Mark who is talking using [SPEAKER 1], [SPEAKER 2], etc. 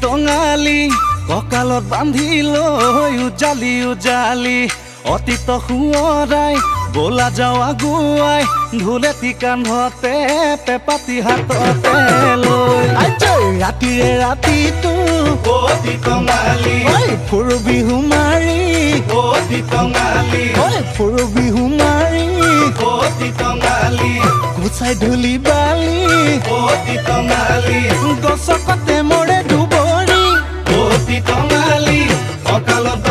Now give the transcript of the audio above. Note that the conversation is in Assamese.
[SPEAKER 1] টঙালি কঁকালত বান্ধি লৈ উজালি উজালি অতীত সোঁৱৰাই বলা যাওঁ আগুৱাই ঢোলেটি কান্ধতে পেপাতি হাততে লৈ ৰাতিৰে ৰাতিটো
[SPEAKER 2] অতি টঙালি
[SPEAKER 1] ফুৰু বিহু মাৰি
[SPEAKER 2] অতি টঙালি
[SPEAKER 1] ফুৰু বিহু মাৰি
[SPEAKER 2] অতি টঙালি
[SPEAKER 1] গুচাই ধূলি বালি
[SPEAKER 2] অতি টঙালি
[SPEAKER 1] গছকতে মৰে দুবৰি
[SPEAKER 2] অতি টঙালি কঁকালত